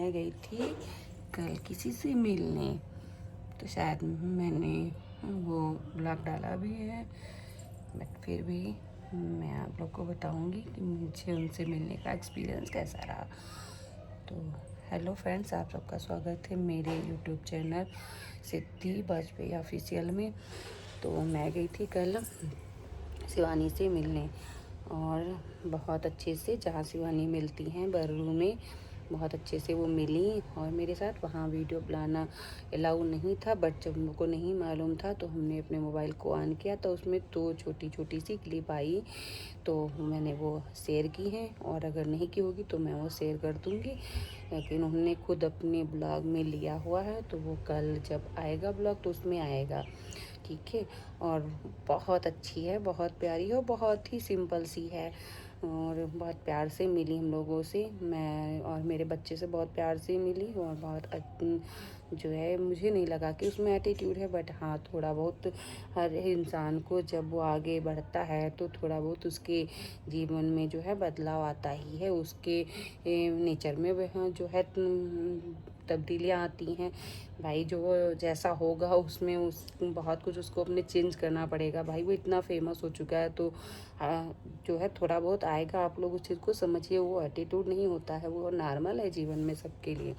मैं गई थी कल किसी से मिलने, तो शायद मैंने वो ब्लॉग डाला भी है, बट फिर भी मैं आप लोग को बताऊंगी कि मुझे उनसे मिलने का एक्सपीरियंस कैसा रहा। तो हेलो फ्रेंड्स, आप सबका स्वागत है मेरे यूट्यूब चैनल सिद्धि वाजपेयी ऑफिशियल में। तो मैं गई थी कल शिवानी से मिलने, और बहुत अच्छे से, जहाँ शिवानी मिलती हैं बर्रू में, बहुत अच्छे से वो मिली। और मेरे साथ वहाँ वीडियो बनाना अलाउ नहीं था, बट जब हमको नहीं मालूम था तो हमने अपने मोबाइल को ऑन किया तो उसमें 2 छोटी छोटी सी क्लिप आई, तो मैंने वो शेयर की हैं। और अगर नहीं की होगी तो मैं वो शेयर कर दूँगी, लेकिन उन्होंने खुद अपने ब्लॉग में लिया हुआ है, तो वो कल जब आएगा ब्लॉग तो उसमें आएगा, ठीक है। और बहुत अच्छी है, बहुत प्यारी है और बहुत ही सिंपल सी है, और बहुत प्यार से मिली हम लोगों से। मैं और मेरे बच्चे से बहुत प्यार से मिली, और बहुत जो है, मुझे नहीं लगा कि उसमें एटीट्यूड है, बट हाँ थोड़ा बहुत हर इंसान को जब वो आगे बढ़ता है तो थोड़ा बहुत उसके जीवन में जो है बदलाव आता ही है, उसके नेचर में वह जो है तब्दीलियाँ आती हैं भाई। जो जैसा होगा उसमें उस बहुत कुछ उसको अपने चेंज करना पड़ेगा भाई। वो इतना फेमस हो चुका है तो जो है थोड़ा बहुत आएगा। आप लोग उस चीज़ को समझिए, वो एटीट्यूड नहीं होता है, वो नॉर्मल है जीवन में सबके लिए।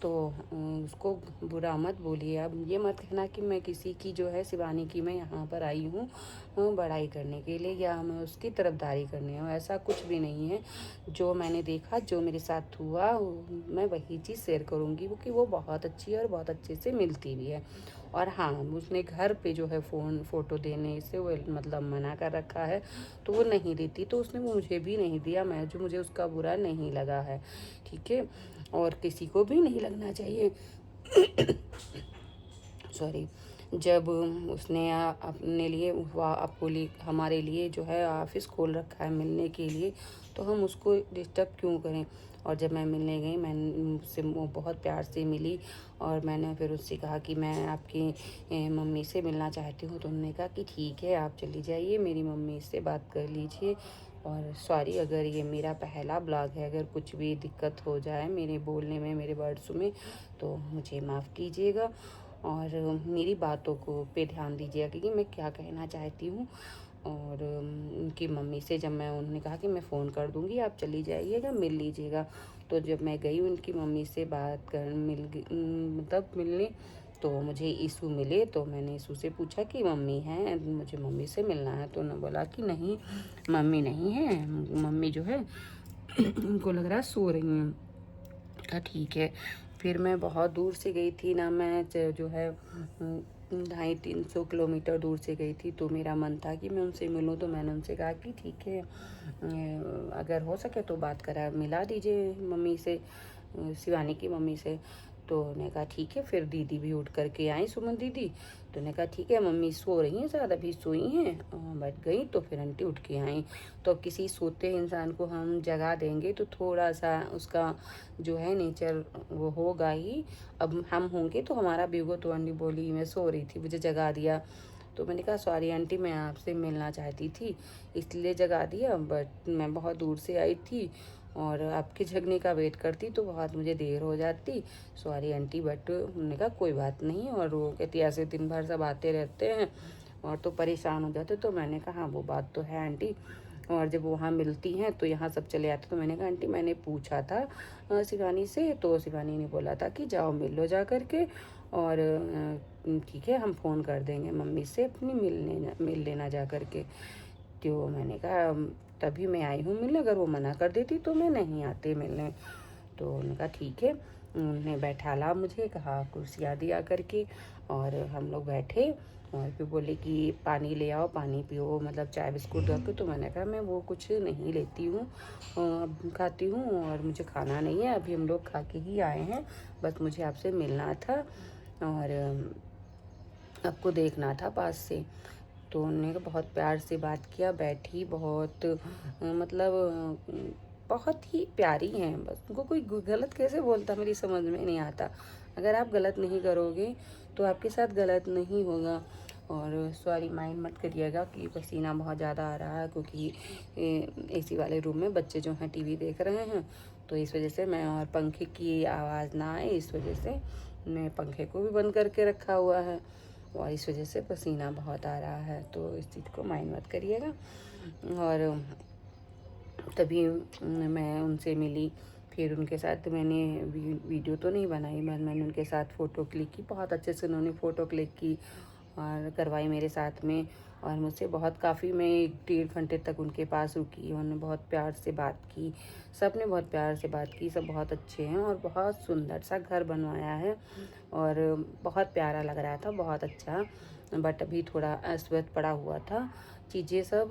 तो उसको बुरा मत बोलिए। अब ये मत कहना कि मैं किसी की जो है शिवानी की मैं यहाँ पर आई हूँ बड़ाई करने के लिए, या मैं उसकी तरफदारी करने हूँ, ऐसा कुछ भी नहीं है। जो मैंने देखा, जो मेरे साथ हुआ, मैं वही चीज़ शेयर करूँगी, क्योंकि वो बहुत अच्छी है और बहुत अच्छे से मिलती भी है। और हाँ, उसने घर पे जो है फ़ोटो देने से वो मतलब मना कर रखा है, तो वो नहीं देती, तो उसने वो मुझे भी नहीं दिया, मैं जो मुझे उसका बुरा नहीं लगा है, ठीक है। और किसी को भी नहीं लगना चाहिए। सॉरी। जब उसने अपने लिए आपको लिए हमारे लिए जो है ऑफिस खोल रखा है मिलने के लिए, तो हम उसको डिस्टर्ब क्यों करें। और जब मैं मिलने गई, मैं उससे वो बहुत प्यार से मिली, और मैंने फिर उससे कहा कि मैं आपकी मम्मी से मिलना चाहती हूँ, तो उन्होंने कहा कि ठीक है आप चली जाइए, मेरी मम्मी से बात कर लीजिए। और सॉरी, अगर ये मेरा पहला ब्लॉग है, अगर कुछ भी दिक्कत हो जाए मेरे बोलने में, मेरे वर्ड्स में, तो मुझे माफ़ कीजिएगा, और मेरी बातों को पे ध्यान दीजिएगा कि मैं क्या कहना चाहती हूँ। और उनकी मम्मी से जब मैं, उन्होंने कहा कि मैं फ़ोन कर दूँगी, आप चली जाइएगा, मिल लीजिएगा। तो जब मैं गई उनकी मम्मी से बात कर मतलब मिलने, तो मुझे ईशू मिले, तो मैंने ईशू से पूछा कि मम्मी हैं, मुझे मम्मी से मिलना है, तो उन्होंने बोला कि नहीं, मम्मी नहीं है, मम्मी जो है उनको लग रहा है सो रही हैं। कहा ठीक है। फिर मैं बहुत दूर से गई थी ना, मैं जो है 250-300 किलोमीटर दूर से गई थी, तो मेरा मन था कि मैं उनसे मिलूं, तो मैंने उनसे कहा कि ठीक है, अगर हो सके तो बात करा मिला दीजिए मम्मी से, शिवानी की मम्मी से। तो उन्होंने कहा ठीक है। फिर दीदी भी उठ करके आई, सुमन दीदी, तो उन्होंने कहा ठीक है, मम्मी सो रही हैं शायद, अभी सोई हैं, बैठ गई। तो फिर आंटी उठ के आई। तो अब किसी सोते इंसान को हम जगा देंगे तो थोड़ा सा उसका जो है नेचर वो होगा ही। अब हम होंगे तो हमारा भी होगा। तो आंटी बोली मैं सो रही थी, मुझे जगा दिया। तो मैंने कहा सॉरी आंटी, मैं आपसे मिलना चाहती थी इसलिए जगा दिया, बट मैं बहुत दूर से आई थी और आपके जगने का वेट करती तो बहुत मुझे देर हो जाती। सॉरी आंटी, बट उन्होंने कहा कोई बात नहीं। और वो कहती ऐसे दिन भर सब आते रहते हैं और तो परेशान हो जाते। तो मैंने कहा हाँ वो बात तो है आंटी, और जब वहाँ मिलती हैं तो यहाँ सब चले आते। तो मैंने कहा आंटी मैंने पूछा था शिवानी से, तो शिवानी ने बोला था कि जाओ मिल लो जा करके, और ठीक है हम फ़ोन कर देंगे मम्मी से अपनी मिल लेना जा करके। तो मैंने कहा तभी मैं आई हूँ मिलने, अगर वो मना कर देती तो मैं नहीं आती मिलने। तो उन्होंने कहा ठीक है। उन्होंने बैठाला मुझे, कहा कुर्सियाँ दिया करके, और हम लोग बैठे। और फिर बोले कि पानी ले आओ, पानी पियो, मतलब चाय बिस्कुट रखो। तो मैंने कहा मैं वो कुछ नहीं लेती हूँ, खाती हूँ, और मुझे खाना नहीं है, अभी हम लोग खा के ही आए हैं, बस मुझे आपसे मिलना था और आपको देखना था पास से। तो उन्होंने बहुत प्यार से बात किया, बैठी, बहुत मतलब बहुत ही प्यारी हैं। बस उनको कोई गलत कैसे बोलता मेरी समझ में नहीं आता। अगर आप गलत नहीं करोगे तो आपके साथ गलत नहीं होगा। और सॉरी माइंड मत करिएगा कि पसीना बहुत ज़्यादा आ रहा है, क्योंकि एसी वाले रूम में बच्चे जो हैं टीवी देख रहे हैं, तो इस वजह से मैं, और पंखे की आवाज़ ना आए इस वजह से मैं पंखे को भी बंद करके रखा हुआ है, और इस वजह से पसीना बहुत आ रहा है, तो इस चीज़ को माइंड मत करिएगा। और तभी मैं उनसे मिली, फिर उनके साथ मैंने वीडियो तो नहीं बनाई, मैंने उनके साथ फ़ोटो क्लिक की, बहुत अच्छे से उन्होंने फ़ोटो क्लिक की और करवाई मेरे साथ में। और मुझसे बहुत काफ़ी, मैं 1-1.5 घंटे तक उनके पास रुकी, उन्होंने बहुत प्यार से बात की, सब ने बहुत प्यार से बात की, सब बहुत अच्छे हैं और बहुत सुंदर सा घर बनवाया है और बहुत प्यारा लग रहा था, बहुत अच्छा। बट अभी थोड़ा अस्वस्थ पड़ा हुआ था चीज़ें सब,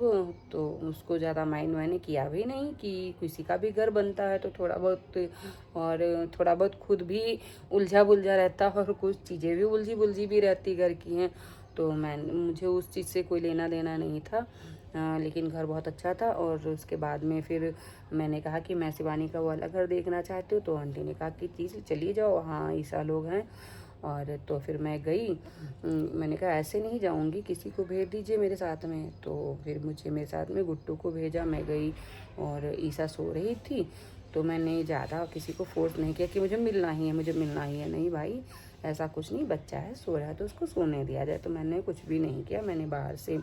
तो उसको ज़्यादा माइंड मैंने किया भी नहीं कि किसी का भी घर बनता है तो थोड़ा बहुत, और थोड़ा बहुत खुद भी उलझा बुलझा रहता और कुछ चीज़ें भी उलझी बुलझी भी रहती घर की हैं, तो मुझे उस चीज़ से कोई लेना देना नहीं था। लेकिन घर बहुत अच्छा था। और उसके बाद में फिर मैंने कहा कि मैं शिवानी का वो वाला घर देखना चाहती हूँ, तो आंटी ने कहा कि चीज़ चलिए जाओ, हाँ ईसा लोग हैं। और तो फिर मैं गई, मैंने कहा ऐसे नहीं जाऊंगी, किसी को भेज दीजिए मेरे साथ में, तो फिर मुझे मेरे साथ में गुट्टू को भेजा, मैं गई और ईसा सो रही थी, तो मैंने ज़्यादा किसी को फोर्स नहीं किया कि मुझे मिलना ही है, मुझे मिलना ही है, नहीं भाई ऐसा कुछ नहीं, बच्चा है सो रहा है तो उसको सोने दिया जाए। तो मैंने कुछ भी नहीं किया, मैंने बाहर से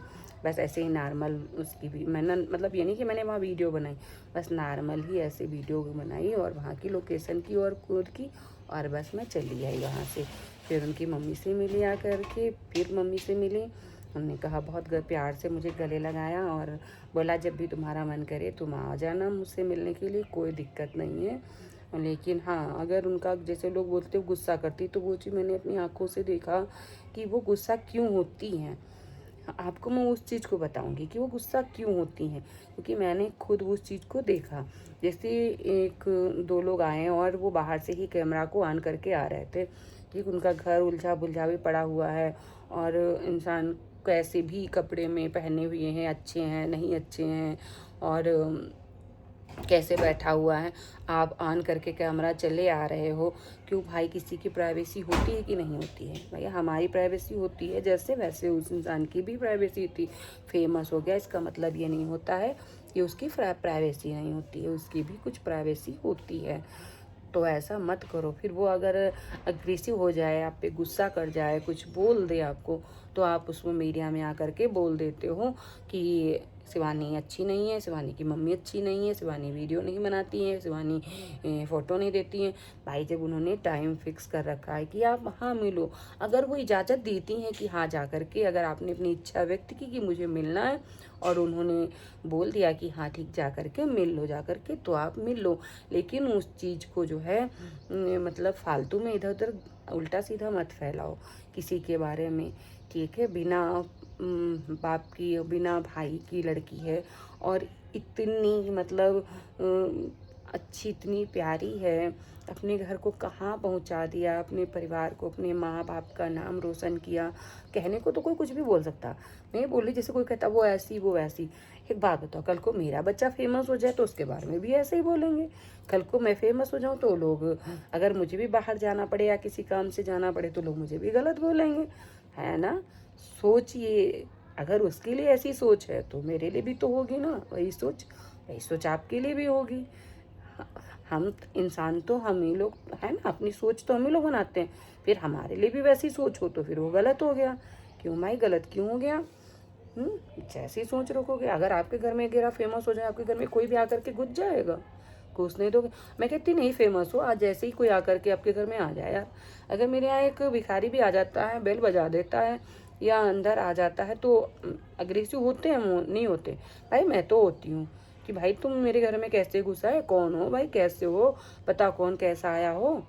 बस ऐसे ही नॉर्मल उसकी भी, मैंने मतलब ये नहीं कि मैंने वहाँ वीडियो बनाई, बस नॉर्मल ही ऐसे वीडियो बनाई और वहाँ की लोकेशन की और खुद की, और बस मैं चली आई वहाँ से। फिर उनकी मम्मी से मिली आकर के, फिर मम्मी से मिली, उन्होंने कहा बहुत प्यार से मुझे गले लगाया और बोला जब भी तुम्हारा मन करे तुम आ जाना मुझसे मिलने के लिए, कोई दिक्कत नहीं है। लेकिन हाँ, अगर उनका जैसे लोग बोलते हो गुस्सा करती, तो वो चीज़ मैंने अपनी आंखों से देखा कि वो गुस्सा क्यों होती हैं। आपको मैं उस चीज़ को बताऊंगी कि वो गुस्सा क्यों होती हैं, क्योंकि मैंने खुद उस चीज़ को देखा। जैसे 1-2 लोग आए और वो बाहर से ही कैमरा को ऑन करके आ रहे थे, ठीक, उनका घर उलझा बुलझा भी पड़ा हुआ है और इंसान कैसे भी कपड़े में पहने हुए हैं, अच्छे हैं नहीं अच्छे हैं, और कैसे बैठा हुआ है, आप ऑन करके कैमरा चले आ रहे हो, क्यों भाई? किसी की प्राइवेसी होती है कि नहीं होती है? भैया हमारी प्राइवेसी होती है, जैसे वैसे उस इंसान की भी प्राइवेसी होती। फेमस हो गया इसका मतलब ये नहीं होता है कि उसकी प्राइवेसी नहीं होती है, उसकी भी कुछ प्राइवेसी होती है। तो ऐसा मत करो। फिर वो अगर अग्रेसिव हो जाए, आप पे गुस्सा कर जाए, कुछ बोल दे आपको, तो आप उसमें मीडिया में आकर के बोल देते हो कि शिवानी अच्छी नहीं है, शिवानी की मम्मी अच्छी नहीं है, शिवानी वीडियो नहीं बनाती है, शिवानी फ़ोटो नहीं देती हैं। भाई जब उन्होंने टाइम फिक्स कर रखा है कि आप हाँ मिलो, अगर वो इजाज़त देती हैं कि हाँ जा करके, अगर आपने अपनी इच्छा व्यक्त की कि मुझे मिलना है और उन्होंने बोल दिया कि हाँ ठीक जा करके मिल लो, जा करके तो आप मिल लो। लेकिन उस चीज़ को जो है मतलब फालतू में इधर उधर उल्टा सीधा मत फैलाओ किसी के बारे में, ठीक है? बिना बाप की, बिना भाई की लड़की है और इतनी मतलब अच्छी, इतनी प्यारी है, अपने घर को कहाँ पहुँचा दिया, अपने परिवार को, अपने माँ बाप का नाम रोशन किया। कहने को तो कोई कुछ भी बोल सकता, मैं बोल रही जैसे कोई कहता वो ऐसी वो वैसी। एक बात बताओ, कल को मेरा बच्चा फेमस हो जाए तो उसके बारे में भी ऐसे ही बोलेंगे। कल को मैं फेमस हो जाऊँ तो लोग, अगर मुझे भी बाहर जाना पड़े या किसी काम से जाना पड़े तो लोग मुझे भी गलत बोलेंगे, है ना? सोचिए, अगर उसके लिए ऐसी सोच है तो मेरे लिए भी तो होगी ना वही सोच, वही सोच आपके लिए भी होगी। हम इंसान तो हम ही लोग है ना, अपनी सोच तो हम ही लोग बनाते हैं, फिर हमारे लिए भी वैसी सोच हो तो फिर वो गलत हो गया। क्यों माई, गलत क्यों हो गया? जैसी सोच रखोगे, अगर आपके घर में गिरा फेमस हो जाए, आपके घर में कोई भी आकर के घुस जाएगा, घुसने दोगे? मैं कहती नहीं फेमस हो, आज जैसे ही कोई आकर के आपके घर में आ जाए यार, अगर मेरे यहाँ एक भिखारी भी आ जाता है, बेल बजा देता है या अंदर आ जाता है तो अग्रेसिव होते हैं? नहीं होते भाई, मैं तो होती हूँ कि भाई तुम मेरे घर में कैसे घुसा है, कौन हो भाई, कैसे हो, पता कौन कैसा आया हो,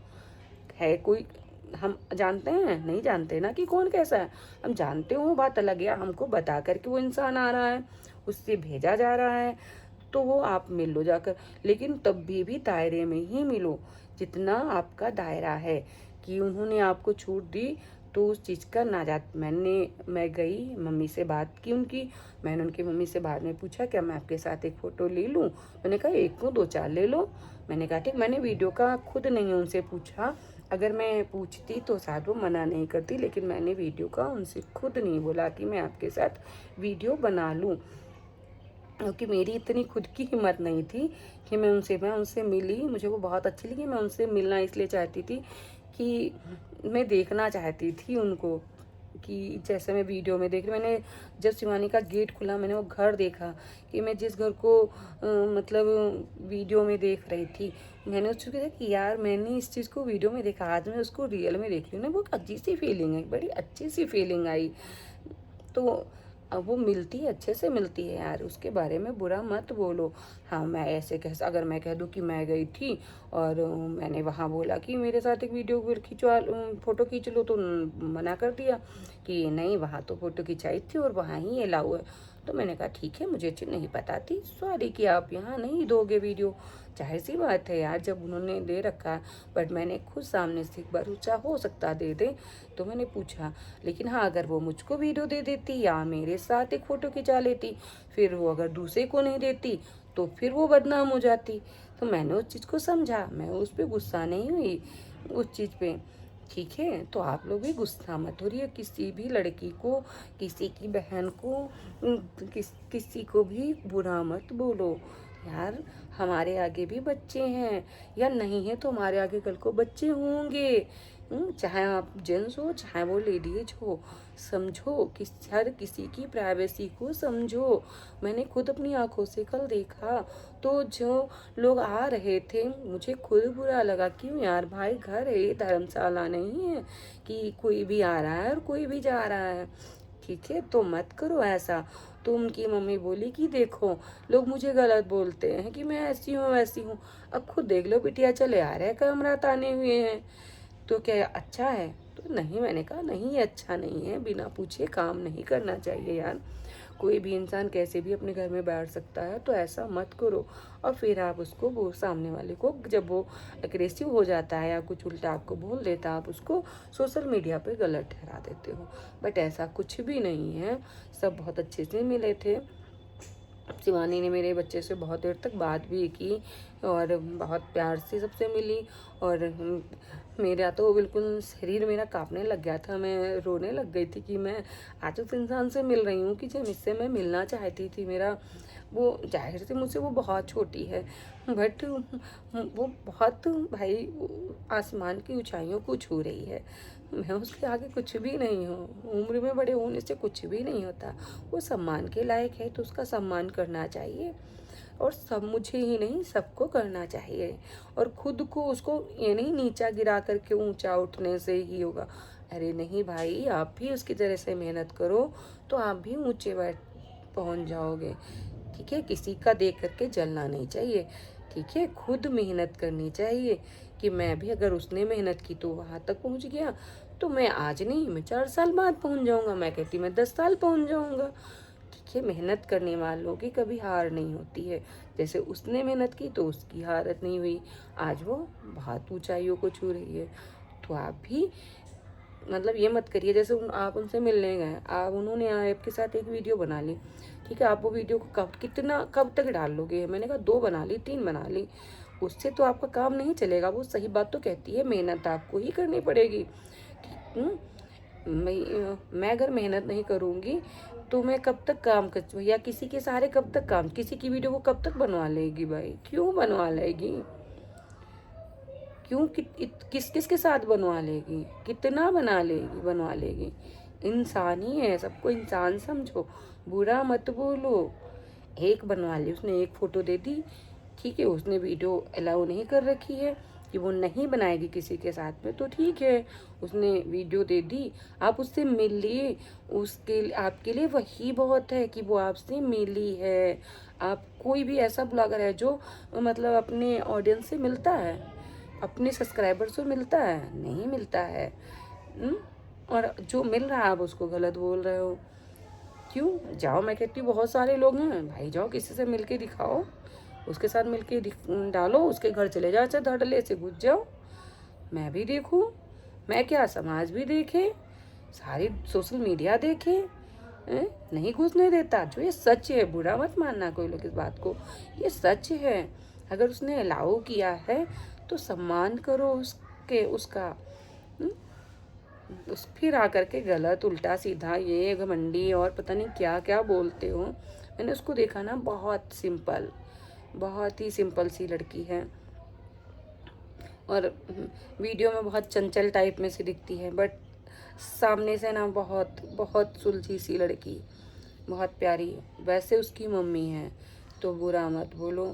है कोई? हम जानते हैं? नहीं जानते ना कि कौन कैसा है। हम जानते हो बात अलग है, हमको बता करके वो इंसान आ रहा है, उससे भेजा जा रहा है, तो वो आप मिल लो जाकर। लेकिन तब भी दायरे में ही मिलो, जितना आपका दायरा है। कि उन्होंने आपको छूट दी तो उस चीज़ का नाजात। मैं गई, मम्मी से बात की उनकी, मैंने उनकी मम्मी से बाद में पूछा क्या मैं आपके साथ एक फ़ोटो ले लूँ? मैंने कहा एक को 2-4 ले लो। मैंने कहा ठीक। मैंने वीडियो का खुद नहीं उनसे पूछा, अगर मैं पूछती तो शायद वो मना नहीं करती, लेकिन मैंने वीडियो का उनसे खुद नहीं बोला कि मैं आपके साथ वीडियो बना लूँ। क्योंकि मेरी इतनी खुद की हिम्मत नहीं थी कि मैं उनसे मिली, मुझे वो बहुत अच्छी लगी। मैं उनसे मिलना इसलिए चाहती थी कि मैं देखना चाहती थी उनको, कि जैसे मैं वीडियो में देख रही, मैंने जब शिवानी का गेट खुला, मैंने वो घर देखा कि मैं जिस घर को मतलब वीडियो में देख रही थी, मैंने उस चीज़ को देखा कि यार मैंने इस चीज़ को वीडियो में देखा, आज मैं उसको रियल में देख रही हूँ ना, वो अजीब सी फीलिंग है, बड़ी अच्छी सी फीलिंग आई। तो अब वो मिलती है, अच्छे से मिलती है यार, उसके बारे में बुरा मत बोलो। हाँ, मैं ऐसे अगर मैं कह दूँ कि मैं गई थी और मैंने वहाँ बोला कि मेरे साथ एक वीडियो खिंचवा फ़ोटो खींच लो, तो मना कर दिया कि नहीं, वहाँ तो फ़ोटो खिंचाई थी और वहाँ ही अलाउ है। तो मैंने कहा ठीक है, मुझे नहीं पता थी, सॉरी कि आप यहाँ नहीं दोगे वीडियो। जाहिर सी बात है यार, जब उन्होंने दे रखा, बट मैंने खुद सामने से एक बार पूछा, हो सकता दे दे, तो मैंने पूछा। लेकिन हाँ, अगर वो मुझको वीडियो दे देती या मेरे साथ एक फ़ोटो खिंचा लेती, फिर वो अगर दूसरे को नहीं देती तो फिर वो बदनाम हो जाती। तो मैंने उस चीज़ को समझा, मैं उस पर गुस्सा नहीं हुई उस चीज़ पे। ठीक है, तो आप लोग भी गुस्सा मत हो रही है, किसी भी लड़की को, किसी की बहन को, किसी को भी बुरा मत बोलो यार। हमारे आगे भी बच्चे हैं, या नहीं है तो हमारे आगे कल को बच्चे होंगे। चाहे आप जेंट्स हो चाहे वो लेडीज हो, समझो कि हर किसी की प्राइवेसी को समझो। मैंने खुद अपनी आंखों से कल देखा, तो जो लोग आ रहे थे, मुझे खुद बुरा लगा। क्यों यार भाई, घर है ये, धर्मशाला नहीं है कि कोई भी आ रहा है और कोई भी जा रहा है। ठीक है, तो मत करो ऐसा। तो उनकी मम्मी बोली कि देखो, लोग मुझे गलत बोलते हैं कि मैं ऐसी हूँ वैसी हूँ। अब खुद देख लो बिटिया, चले आ रहे हैं, कमरा ताने हुए हैं, तो क्या अच्छा है? तो नहीं, मैंने कहा नहीं, अच्छा नहीं है, बिना पूछे काम नहीं करना चाहिए यार। कोई भी इंसान कैसे भी अपने घर में बैठ सकता है, तो ऐसा मत करो। और फिर आप उसको, वो सामने वाले को, जब वो अग्रेसिव हो जाता है या कुछ उल्टा आपको बोल देता है, आप उसको सोशल मीडिया पे गलत ठहरा देते हो। बट ऐसा कुछ भी नहीं है, सब बहुत अच्छे से मिले थे। शिवानी ने मेरे बच्चे से बहुत देर तक बात भी की और बहुत प्यार से सबसे मिली। और मेरा तो बिल्कुल शरीर मेरा कांपने लग गया था, मैं रोने लग गई थी कि मैं आज उस इंसान से मिल रही हूँ कि जिससे मैं मिलना चाहती थी। मेरा वो, जाहिर से मुझसे वो बहुत छोटी है, बट वो बहुत भाई आसमान की ऊंचाइयों को छू रही है। मैं उसके आगे कुछ भी नहीं हूँ, उम्र में बड़े होने से कुछ भी नहीं होता। वो सम्मान के लायक है तो उसका सम्मान करना चाहिए, और सब, मुझे ही नहीं सबको करना चाहिए। और खुद को, उसको ये नहीं नीचा गिरा करके ऊंचा उठने से ही होगा। अरे नहीं भाई, आप भी उसकी तरह से मेहनत करो तो आप भी ऊंचे बैठ पहुंच जाओगे। ठीक है, किसी का देख करके जलना नहीं चाहिए। ठीक है, खुद मेहनत करनी चाहिए कि मैं भी, अगर उसने मेहनत की तो वहां तक पहुंच गया, तो मैं आज नहीं, मैं 4 साल बाद पहुंच जाऊंगा, मैं कहती मैं 10 साल पहुंच जाऊंगा। ठीक है, मेहनत करने वालों की कभी हार नहीं होती है। जैसे उसने मेहनत की तो उसकी हारत नहीं हुई, आज वो बहुत ऊंचाइयों को छू रही है। तो आप भी मतलब ये मत करिए, जैसे आप उनसे मिलने गए, आप, उन्होंने आपके साथ एक वीडियो बना ली, ठीक है, आप वो वीडियो को कब तक डाल लोगे? मैंने कहा 2 बना ली, 3 बना ली, उससे तो आपका काम नहीं चलेगा। वो सही बात तो कहती है, मेहनत आपको ही करनी पड़ेगी। हम्म, मैं अगर मेहनत नहीं करूँगी तो मैं कब तक काम कर, या किसी के सहारे कब तक काम, किसी की वीडियो को कब तक बनवा लेगी भाई? क्यों बनवा लेगी? क्यों किस किस के साथ बनवा लेगी? कितना बनवा लेगी? इंसान ही है, सबको इंसान समझो, बुरा मत बोलो। एक बनवा ली उसने, एक फोटो दे दी, ठीक है, उसने वीडियो अलाउ नहीं कर रखी है कि वो नहीं बनाएगी किसी के साथ में, तो ठीक है, उसने वीडियो दे दी, आप उससे मिल लिए, उसके आपके लिए वही बहुत है कि वो आपसे मिली है। आप, कोई भी ऐसा ब्लॉगर है जो मतलब अपने ऑडियंस से मिलता है, अपने सब्सक्राइबर से मिलता है? नहीं मिलता है। हम्म? और जो मिल रहा है आप उसको गलत बोल रहे हो। क्यों? जाओ, मैं कहती हूँ बहुत सारे लोग हैं भाई, जाओ किसी से मिलके दिखाओ, उसके साथ मिलके डालो, उसके घर चले जाओ, चाहे धड़ल्ले से घुस जाओ, मैं भी देखूँ। मैं क्या, समाज भी देखे, सारी सोशल मीडिया देखे, नहीं घुसने देता। जो ये सच है, बुरा मत मानना कोई लोग इस बात को, ये सच है। अगर उसने अलाउ किया है तो सम्मान करो उसका। हम्म? फिर आकर के गलत, उल्टा सीधा, ये घमंडी और पता नहीं क्या क्या बोलते हो। मैंने उसको देखा ना, बहुत सिंपल, बहुत ही सिंपल सी लड़की है, और वीडियो में बहुत चंचल टाइप में से दिखती है, बट सामने से ना बहुत बहुत सुलझी सी लड़की, बहुत प्यारी। वैसे उसकी मम्मी है, तो बुरा मत बोलो,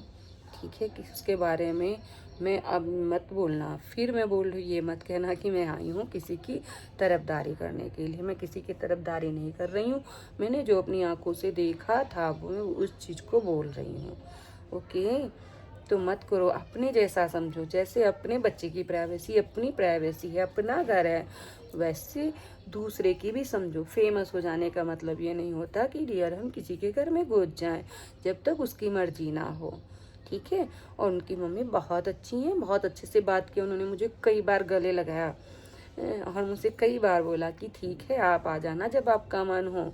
ठीक है, कि उसके बारे में मैं अब मत बोलना। फिर मैं बोल रही, ये मत कहना कि मैं आई हूँ किसी की तरफदारी करने के लिए। मैं किसी की तरफदारी नहीं कर रही हूँ, मैंने जो अपनी आंखों से देखा था वो मैं उस चीज़ को बोल रही हूँ। ओके, तो मत करो, अपने जैसा समझो। जैसे अपने बच्चे की प्राइवेसी अपनी प्राइवेसी है, अपना घर है, वैसे दूसरे की भी समझो। फेमस हो जाने का मतलब ये नहीं होता कि डियर हम किसी के घर में घुस जाएं, जब तक उसकी मर्जी ना हो, ठीक है। और उनकी मम्मी बहुत अच्छी हैं, बहुत अच्छे से बात की। उन्होंने मुझे कई बार गले लगाया और मुझसे कई बार बोला कि ठीक है आप आ जाना जब आपका मन हो,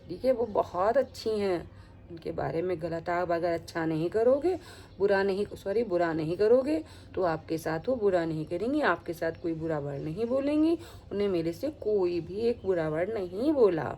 ठीक है। वो बहुत अच्छी हैं, उनके बारे में गलत आप अगर अच्छा नहीं करोगे, बुरा नहीं करोगे, तो आपके साथ वो बुरा नहीं करेंगी, आपके साथ कोई बुरा वर्ड नहीं बोलेंगी। उन्हें मेरे से कोई भी एक बुरा वर्ड नहीं बोला,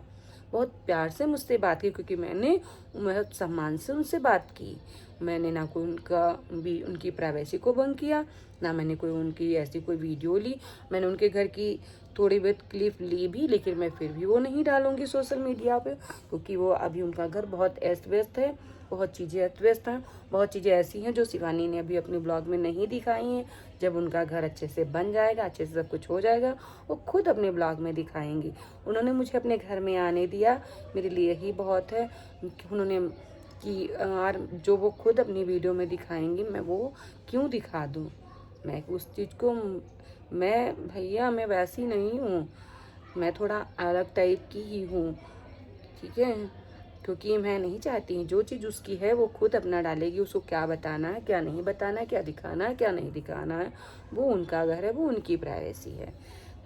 बहुत प्यार से मुझसे बात की, क्योंकि मैंने बहुत सम्मान से उनसे बात की। मैंने ना कोई उनकी प्राइवेसी को भंग किया, ना मैंने कोई उनकी ऐसी कोई वीडियो ली। मैंने उनके घर की थोड़ी बहुत क्लिप ली भी, लेकिन मैं फिर भी वो नहीं डालूंगी सोशल मीडिया पे, क्योंकि वो अभी उनका घर बहुत अस्त व्यस्त है, बहुत चीज़ें अस्त व्यस्त हैं, बहुत चीज़ें ऐसी हैं जो शिवानी ने अभी अपने ब्लॉग में नहीं दिखाई हैं। जब उनका घर अच्छे से बन जाएगा, अच्छे से सब कुछ हो जाएगा, वो खुद अपने ब्लॉग में दिखाएंगी। उन्होंने मुझे अपने घर में आने दिया, मेरे लिए ही बहुत है। उन्होंने कि और जो वो खुद अपनी वीडियो में दिखाएंगी, मैं वो क्यों दिखा दूँ? मैं उस चीज़ को, मैं वैसी नहीं हूँ, मैं थोड़ा अलग टाइप की ही हूँ, ठीक है। क्योंकि मैं नहीं चाहती, जो चीज़ उसकी है वो खुद अपना डालेगी, उसको क्या बताना है, क्या नहीं बताना है, क्या दिखाना है, क्या नहीं दिखाना है, वो उनका घर है, वो उनकी प्राइवेसी है।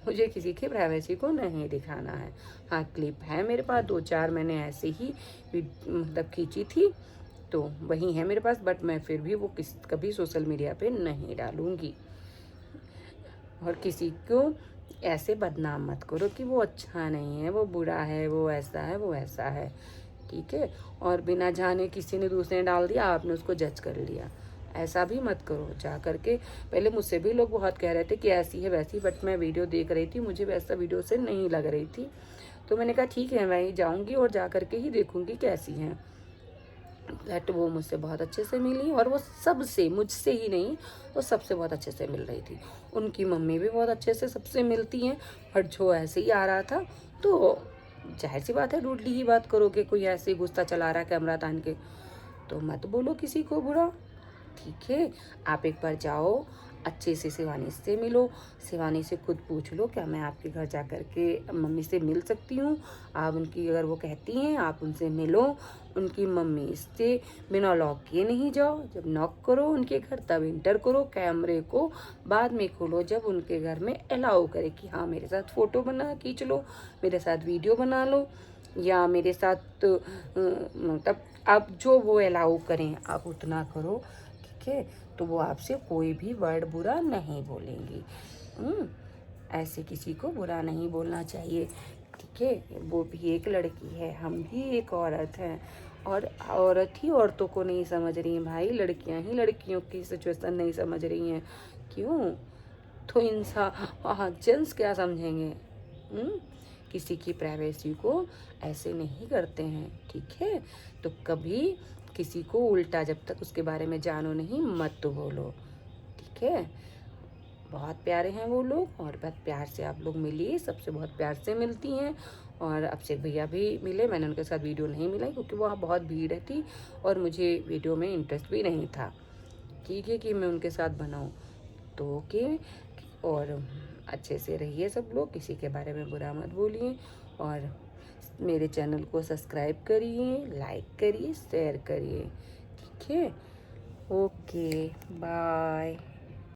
मुझे किसी की प्राइवेसी को नहीं दिखाना है। हाँ, क्लिप है मेरे पास 2-4, मैंने ऐसे ही मतलब खींची थी, तो वही है मेरे पास, बट मैं फिर भी वो कभी सोशल मीडिया पे नहीं डालूंगी। और किसी को ऐसे बदनाम मत करो कि वो अच्छा नहीं है, वो बुरा है, वो ऐसा है, वो ऐसा है, ठीक है। और बिना जाने किसी ने दूसरे ने डाल दिया, आपने उसको जज कर लिया, ऐसा भी मत करो। जा करके पहले मुझसे भी लोग बहुत कह रहे थे कि ऐसी है वैसी, बट मैं वीडियो देख रही थी, मुझे वैसा वीडियो से नहीं लग रही थी, तो मैंने कहा ठीक है, मैं ही जाऊँगी और जा करके ही देखूँगी कैसी हैं। बट वो मुझसे बहुत अच्छे से मिली, और वो सबसे, मुझसे ही नहीं, वो सबसे बहुत अच्छे से मिल रही थी। उनकी मम्मी भी बहुत अच्छे से सबसे मिलती हैं, बट जो ऐसे ही आ रहा था, तो जाहिर सी बात है रूडली ही बात करोगे। कोई ऐसे ही गुस्सा चला रहा है कैमरा तान के, तो मत बोलो किसी को बुरा, ठीक है। आप एक बार जाओ, अच्छे से शिवानी से मिलो, शिवानी से खुद पूछ लो क्या मैं आपके घर जा कर के मम्मी से मिल सकती हूँ। आप उनकी, अगर वो कहती हैं आप उनसे मिलो। उनकी मम्मी से बिना लॉक किए नहीं जाओ, जब नॉक करो उनके घर तब इंटर करो, कैमरे को बाद में खोलो जब उनके घर में अलाउ करे कि हाँ मेरे साथ फ़ोटो बना खींच लो, मेरे साथ वीडियो बना लो, या मेरे साथ मतलब आप जो वो अलाउ करें आप उतना करो, ठीक है। तो वो आपसे कोई भी वर्ड बुरा नहीं बोलेंगी। ऐसे किसी को बुरा नहीं बोलना चाहिए, ठीक है। वो भी एक लड़की है, हम भी एक औरत हैं, और औरत ही औरतों को नहीं समझ रही हैं भाई, लड़कियां ही लड़कियों की सिचुएशन नहीं समझ रही हैं, क्यों? तो इंसान जेंट्स क्या समझेंगे? किसी की प्राइवेसी को ऐसे नहीं करते हैं, ठीक है। तो कभी किसी को उल्टा, जब तक उसके बारे में जानो नहीं, मत तो बोलो, ठीक है। बहुत प्यारे हैं वो लोग, और बहुत प्यार से आप लोग मिलिए, सबसे बहुत प्यार से मिलती हैं। और अब से भैया भी मिले, मैंने उनके साथ वीडियो नहीं मिलाई क्योंकि वहाँ बहुत भीड़ थी और मुझे वीडियो में इंटरेस्ट भी नहीं था, ठीक है, कि मैं उनके साथ बनाऊँ। तो ओके, और अच्छे से रहिए सब लोग, किसी के बारे में बुरा मत बोलिए, और मेरे चैनल को सब्सक्राइब करिए, लाइक करिए, शेयर करिए, ठीक है। Okay, bye.